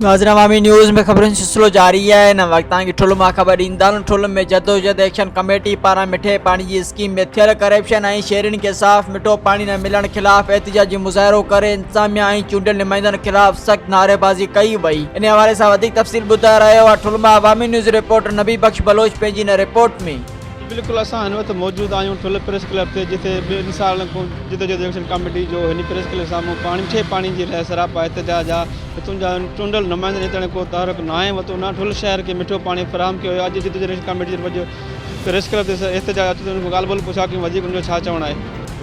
नाज़रीन, अवामी न्यूज़ में खबरों सिलसिलो जारी है। इन वक्त की ठुल मां ख़बर ईंदा ठुल में जदोजहद एक्शन कमेटी पारा मिठे पानी की स्कीम में थियल करप्शन और शहरन के साफ मिठो पानी न मिलण खिलाफ एहतजाजी मुज़ाहिरो करे इंतजामिया और चूंडियल नुमाइंदन खिलाफ सख्त नारेबाजी कई वई। इन हवाले से अधिक तफसील बुधा रहा है ठुल मां अवामी न्यूज़ रिपोर्टर नबी बख्श बलोच पंहिंजी इन रिपोर्ट में। बिल्कुल असां हिन वक़्तु मौजूदु आहियूं ठुल प्रेस क्लब ते, जिथे ॿिनि सालनि खां जदोजहद एक्शन कमेटी जो हिन प्रेस क्लब साम्हूं मिठे पानी जी सरापा एहतजाज आहे। हितां जा चूंडियल नुमाइंदनि हितां को तहरक न आहे वरितो न ठुल शहर खे मिठो पाणी फ़राहम कयो। अॼु जदोजहद एक्शन कमेटी जो प्रेस क्लब ते एहतजाज अचे थो, ॻाल्हि ॿोल्हि पुछा कयूं वधीक हुनजो छा चवणु आहे।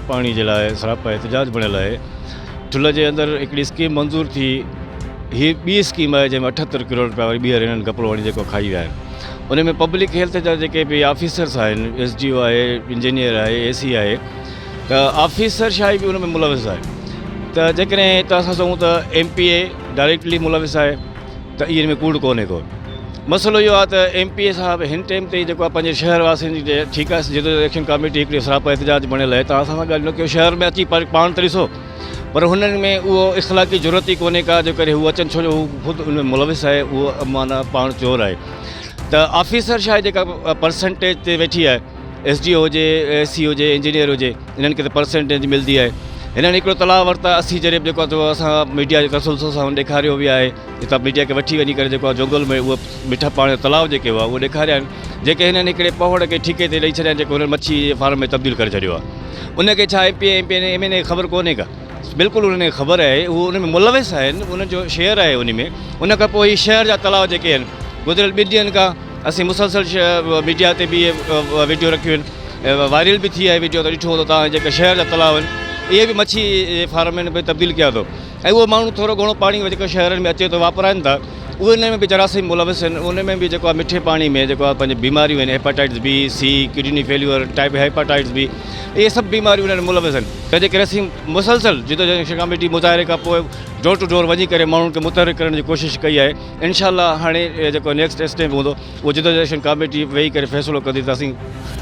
पानी जे लाइ सरापा एहतजाज बणियल आहे। ठुल जे अंदरि हिकिड़ी स्कीम मंज़ूर थी, हीअ ॿी स्कीम आहे जंहिंमें 78 करोड़ रुपया वरी ॿीहर हिननि कपिड़ो वणी जेको खाई विया आहिनि। उन में पब्लिक हेल्थ जा जेके बि ऑफिसर्स आहिनि, SDO आहे, इंजीनियर आहे, AC आहे, त ऑफिसर शाही बि उन में मुलविस आहे। त जेकॾहिं त असां चऊं त MPA डायरेक्टली मुलविस आहे त इहे में कूड़ कोन्हे को। मसइलो इहो आहे त MPA साहिबु हिन टाइम ते जेको आहे पंहिंजे शहर वासियुनि जी ठीकु आहे जदोजहद एक्शन कमेटी हिकिड़ी सरापा एहतजाज बणियल आहे, तव्हां सां ॻाल्हि न कयो, शहर में अची पाण तरीसो, पर हुननि में उहो इख़्लाक़ी ज़रूरत ई कोन्हे का जो करे हू अचनि, छो जो हू ख़ुदि उन में मुलविस आहे, उहो माना पाण चोर आहे। त ऑफिसर शायदि जेका परसेंटेज ते वेठी आहे, SDO हुजे, AC हुजे, इंजीनियर हुजे, इन्हनि खे त परसेंटेज मिलंदी आहे। हिननि हिकिड़ो तलाउ वरिता 80 जरिए जेको आहे असां मीडिया जे तसलसल सां ॾेखारियो बि आहे। हितां मीडिया खे वठी वञी करे जेको आहे जंगल में उहो मिठा पाणी तलाउ जेके हुआ उहे ॾेखारिया आहिनि, जेके हिननि हिकिड़े पवड़ खे ठीके ते ॾेई छॾिया, जेको हुननि मच्छी जे फार्म में तब्दील करे छॾियो आहे। उनखे छा MPA ख़बर कोन्हे का, बिल्कुलु उन्हनि खे ख़बर आहे, उहो उन में मुलविस आहिनि, उनजो शेयर आहे उन में। उन खां पोइ हीअ शहर जा तलाउ जेके आहिनि, गुज़िरियल 2 ॾींहंनि खां असीं मुसलसल मीडिया ते बि वीडियो रखियूं आहिनि, वायरल बि थी आहे वीडियो, त ॾिठो त तव्हां जेके शहर जा तलाउ आहिनि इहे बि मच्छी जे फार्म में तब्दील कया अथव। ऐं उहो माण्हू थोरो घणो पाणी जेको शहरनि में अचे थो वापराइनि था, उहे उन में बि जरासीम मुलविस आहिनि। उन में बि जेको आहे मिठे पाणी में जेको आहे पंहिंजी बीमारियूं आहिनि, hepatitis B, C, kidney failure, type hepatitis B, इहे सभु बीमारियूं उन्हनि मुलविस आहिनि। तंहिंजे करे असीं मुसलसल जदोजहद एक्शन कमेटी मुज़ाहिरे खां पोइ डोर टू डोर वञी करे माण्हुनि खे मुतहरिक करण जी कोशिशि कई आहे। इंशाअल्लाह हाणे जेको नेक्स्ट स्टेप हूंदो उहो जदोजहद एक्शन कमेटी वेही करे फ़ैसिलो कंदी त असीं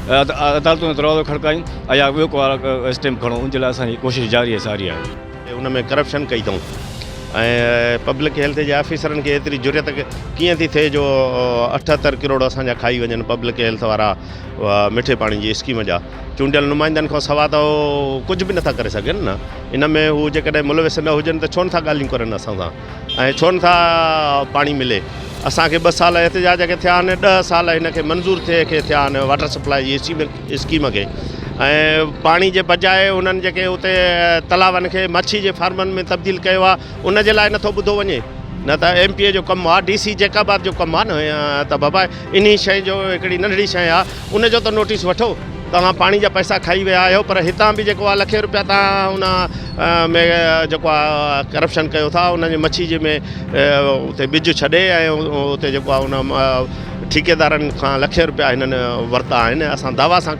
अदालतुनि में दरवाज़ो खड़कायूं या ॿियो को स्टेप खणूं। उन जे लाइ असांजी कोशिशि जारी आहे, सारी आहे। उन में करप्शन कई अथऊं ऐं पब्लिक हेल्थ जे ऑफिसरनि खे एतिरी ज़रूरत कीअं थी थिए जो 78 करोड़ असांजा खाई वञनि पब्लिक हेल्थ वारा मिठे पाणी जी स्कीम जा। चूंडियल नुमाइंदनि खां सवाइ त कुझु बि नथा करे सघनि न। इन में हू जेकॾहिं मुलविस न हुजनि त छो नथा ॻाल्हियूं करनि असां सां, ऐं छो नथा पाणी मिले। असांखे 2 साल एहतजाज खे थिया आहिनि, 10 साल हिनखे मंज़ूर थिया आहिनि वाटर सप्लाई जी स्कीम खे, ऐं पाणी जे बजाए उन्हनि जेके उते तलावनि खे मच्छी जे फार्मनि में तब्दील कयो आहे, उन जे लाइ नथो ॿुधो वञे। न त MPA जो कमु आहे, DC जैकाबाद जो कमु आहे न, त बाबा इन शइ जो हिकिड़ी नंढड़ी शइ आहे, उनजो त नोटिस वठो। तव्हां पाणी जा पैसा खाई विया आहियो, पर हितां बि जेको आहे लखे रुपया तव्हां उन में जेको आहे करप्शन कयो था। उन जे मच्छी जे में उते बिज छॾे ऐं उते जेको आहे उन ठेकेदारनि खां लखे रुपया हिननि वरिता आहिनि। असां दावा सां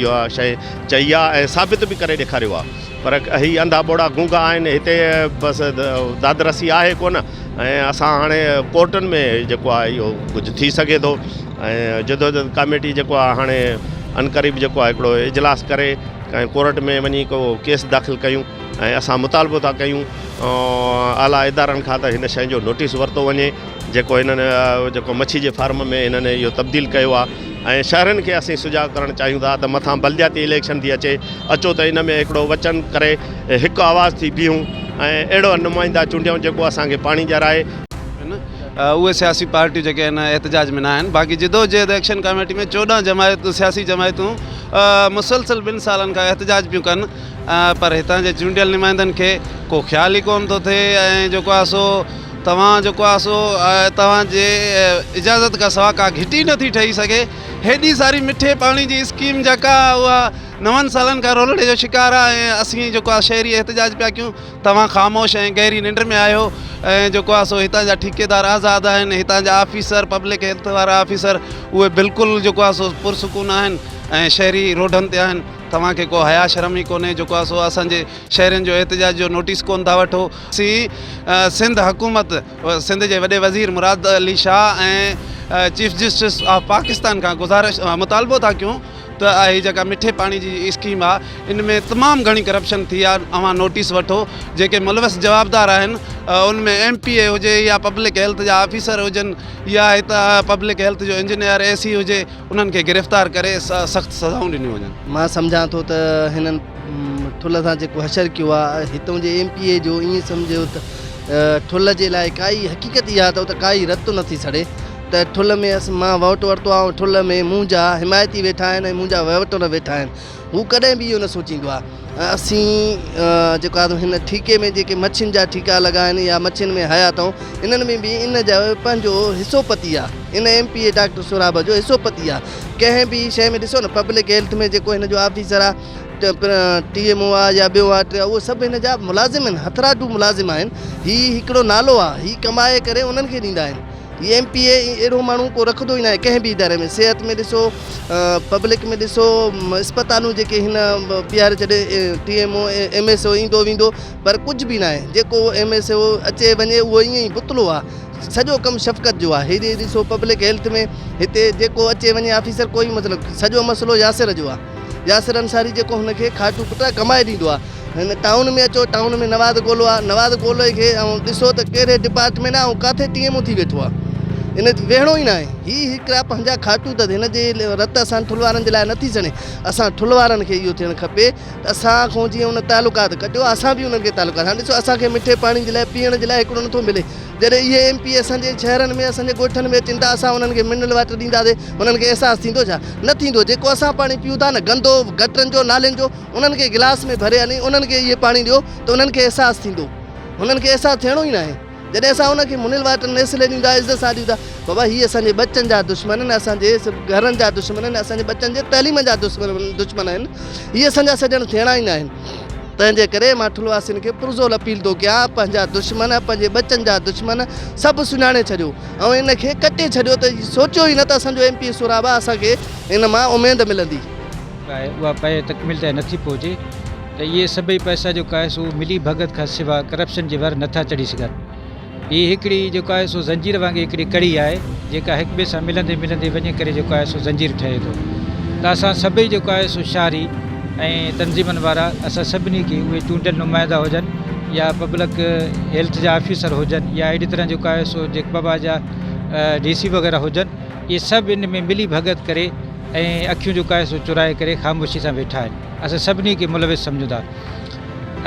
इहा शइ चई आहे ऐं साबित बि करे ॾेखारियो आहे, पर हीअ अंधा ॿोड़ा गूंगा आहिनि। हिते बसि दादरसी आहे कोन, ऐं असां हाणे कोर्टनि में जेको आहे इहो कुझु थी सघे थो। ऐं जदोजहद कमेटी जेको आहे हाणे अनक़रीब जेको आहे हिकिड़ो इजलास करे कंहिं कोर्ट में वञी को केस दाख़िल कयूं ऐं असां मुतालबो था कयूं आला इदारनि खां त हिन शइ जो नोटिस वरितो वञे, जेको हिननि जेको मच्छी जे फार्म में हिननि इहो तब्दील कयो आहे। ऐं शहरनि खे असीं सुजाॻ करणु चाहियूं था त मथां बलदियाती इलेक्शन थी अचे, अचो त इन में हिकिड़ो वचन करे हिकु आवाज़ थी बीहूं ऐं अहिड़ो नुमाइंदा चूंडियूं जेको असांखे पाणी ॼाराए। उहे सियासी पार्टियूं जेके आहिनि एहतजाज में न आहिनि। बाक़ी जदोजहद एक्शन कमेटी में 14 सियासी जमायतूं मुसलसल 2 सालनि खां एहतजाज पियूं कनि, पर हितां जे चूंडियल नुमाइंदनि खे को ख़्याल ई कोन थो थिए। ऐं जेको आहे सो तव्हां जेको आहे सो तव्हांजे इजाज़त खां सवाइ का घिटी नथी ठही सघे। हेॾी सारी मिठे पाणी जी स्कीम जेका उहा 9 सालनि खां रोलड़े जो शिकार आहे, ऐं असीं जेको आहे शहरी एहतजाज पिया कयूं। तव्हां ख़ामोश ऐं गहरी निंड में आहियो। ऐं जेको आहे सो हितां जा ठेकेदार आज़ादु आहिनि, हितां जा ऑफिसर पब्लिक हेल्थ वारा ऑफिसर उहे बिल्कुलु जेको आहे सो पुरसुकून आहिनि ऐं शहरी रोडनि ते आहिनि। तव्हांखे को हया शर्म ई कोन्हे जेको आहे सो असांजे शहरनि जो एहतजाज जो नोटिस कोन था वठो। असीं सिंध हुकूमत, सिंध जे वॾे वज़ीर मुराद अली शाह ऐं चीफ जस्टिस ऑफ पाकिस्तान खां गुज़ारिश मुतालबो था कयूं त हीअ जेका मिठे पाणी जी स्कीम आहे इन में तमामु घणी करप्शन थी आहे। अवां नोटिस वठो, जेके मुलविस जवाबदार आहिनि उनमें MPA हुजे या पब्लिक हेल्थ जा ऑफिसर हुजनि या हितां पब्लिक हेल्थ जो इंजीनियर AC हुजे, उन्हनि खे गिरफ़्तार करे सख़्तु सज़ाऊं ॾिनियूं वञनि। मां सम्झां थो त हिननि ठुल सां जेको हशर कयो आहे हितां जे MPA जो, ईअं सम्झो त ठुल जे लाइ काई हक़ीक़त इहा त काई रत नथी सड़े त ठुल में मां वोट वरितो आहे, ठुल में मुंहिंजा हिमायती वेठा आहिनि ऐं मुंहिंजा वोटर वेठा आहिनि, हू कॾहिं बि इहो न सोचींदो आहे। असीं जेको आहे हिन ठीके में जेके मच्छियुनि जा ठीका लॻा आहिनि या मच्छियुनि में हया अथऊं, इन्हनि में बि इन जा पंहिंजो हिसोपति आहे, इन MPA डॉक्टर सोराब जो हिसोपति आहे। कंहिं बि शइ में ॾिसो न, पब्लिक हेल्थ में जेको हिन जो ऑफिसर आहे TMO आहे या ॿियो आहे, उहे सभु हिन जा मुलाज़िम आहिनि, हथराटू मुलाज़िम आहिनि। हीउ हिकिड़ो नालो आहे, हीउ कमाए करे उन्हनि खे ॾींदा आहिनि। ये MPA अहिड़ो माण्हू को रखंदो ई न आहे कंहिं बि इदारे में। सिहत में ॾिसो, पब्लिक में ॾिसो, अस्पतालूं जेके हिन बीहारे छॾे TMO MSO ईंदो वेंदो, पर कुझु बि न आहे। जेको MSO अचे वञे उहो ईअं ई बुतलो आहे, सॼो कमु शफ़क़त जो आहे। हेॾे ॾिसो पब्लिक हेल्थ में हिते जेको अचे वञे ऑफिसर, कोई मतिलबु सॼो मसइलो यासिर जो आहे। यासिर अंसारी जेको हुनखे खाटू पुटा कमाए ॾींदो आहे। हिन टाउन में अचो, टाउन में नवाज़ गोलो आहे, नवाज़ गोलो खे ऐं ॾिसो त कहिड़े डिपार्टमेंट आहे ऐं किथे TMO थी वेठो आहे, इन वेहणो ई न आहे। हीअ हिकिड़ा पंहिंजा खाटू त हिन जे रत असां ठुल वारनि जे लाइ नथी सणे। असां ठुल वारनि खे इहो थियणु खपे त असां खां जीअं उन तालुकात कटियो, असां बि उन्हनि खे तालुकात। हाणे ॾिसो, असांखे मिठे पाणी जे लाइ पीअण जे लाइ हिकिड़ो नथो मिले। जॾहिं इहे MPA असांजे शहरनि में असांजे ॻोठनि में अचनि था, असां उन्हनि खे मिनरल वाटर ॾींदासीं, उन्हनि खे अहसासु थींदो छा? न थींदो। जेको असां पाणी पीऊं था न, गंदो गटरनि जो, नालियुनि जो, उन्हनि खे गिलास में भरे हली उन्हनि खे इहे पाणी ॾियो त उन्हनि खे अहसासु थींदो। हुननि खे अहसासु थियणो ई न आहे। जॾहिं असां उनखे मिनरल वाटर नेस्ले ॾींदा, इज़त सां ॾींदा, बाबा हीअ असांजे बच्चनि जा दुश्मन आहिनि, असांजे घरनि जा दुश्मन आहिनि, असांजे बच्चनि जे तइलीम जा दुश्मन आहिनि। हीअ असांजा सॼण थियणा ई न आहिनि। तंहिंजे करे मां ठुलवासियुनि खे पुरज़ोर अपील थो कयां, पंहिंजा दुश्मन, पंहिंजे बच्चनि जा दुश्मन सभु सुञाणे छॾियो ऐं इन खे कटे छॾियो। त सोचियो ई न त असांजो MPA सोराब आहे, असांखे इन मां उमेद मिलंदी। उहा पए तकमील ताईं नथी पहुचे त इहे सभई पैसा जेको आहे सो मिली भगत खां सवाइ करप्शन जे वार नथा चढ़ी सघनि। हीअ हिकिड़ी जेको आहे सो ज़ंजीर वांगुरु हिकिड़ी कड़ी आहे, जेका हिक ॿिए सां मिलंदे मिलंदे वञी करे जेको आहे सो ज़ंजीर ठहे थो। त असां सभई जेको आहे सो शहरी ऐं तंज़ीमनि वारा, असां सभिनी खे, उहे चूंडियल नुमाइंदा हुजनि या पब्लिक हेल्थ जा ऑफिसर हुजनि या अहिड़ी तरह जेको आहे सो जेके बाबा जा DC वग़ैरह हुजनि, इहे सभु इन में मिली भगत करे ऐं अखियूं जेको आहे सो चुराए करे ख़ामोशी सां वेठा आहिनि। असां सभिनी खे मुलविस सम्झूं था।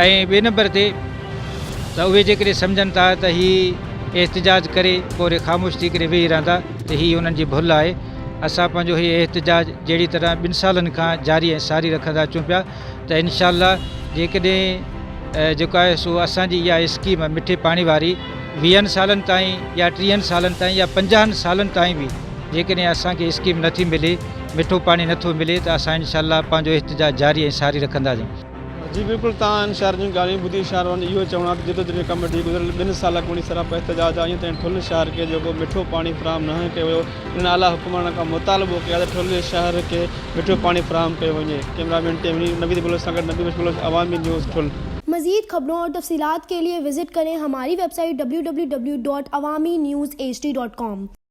ऐं ॿिए नंबर ते त उहे जेकॾहिं सम्झनि था त हीअ एहतिजाज करे पोइ वरी ख़ामोश थी करे वेही रहंदा, त हीअ उन्हनि जी भुल आहे। असां पंहिंजो हीअ एहतिजाज जहिड़ी तरह 2 सालनि खां जारी ऐं सारी रखंदा अचूं पिया, त इनशाअल्लाह जेकॾहिं जेको आहे सो असांजी इहा स्कीम मिठे पाणी वारी 20 सालनि ताईं या 30 सालनि ताईं या 50 सालनि ताईं बि जेकॾहिं असांखे स्कीम नथी मिले, मिठो पाणी नथो मिले, त असां इनशाअल्लाह पंहिंजो एहतिजाज जारी ऐं सारी रखंदासीं। जी बिल्कुलु, तव्हां शहर जूं ॻाल्हियूं ॿुधी शहर वञी इहो चवणो आहे त जिदोजहद कमेटी गुज़िरियल 2 साल कोनी सराप एहतिजाज आहे, ताईं ठुल शहर खे जेको मिठो पाणी फ़राहम न कयो वियो। इन आला हुकुमरान खां मुतालबो कयो त ठुल शहर खे मिठो पाणी फ़राहम कयो वञे। कैमरामैन नवीद बुलोच सां गॾु नबी बुलोच, अवामी न्यूज़ ठुल। मज़ीद खबरों और तफसीलात के लिए विजिट करें हमारी वेबसाइट www.awamiNewsHD.com।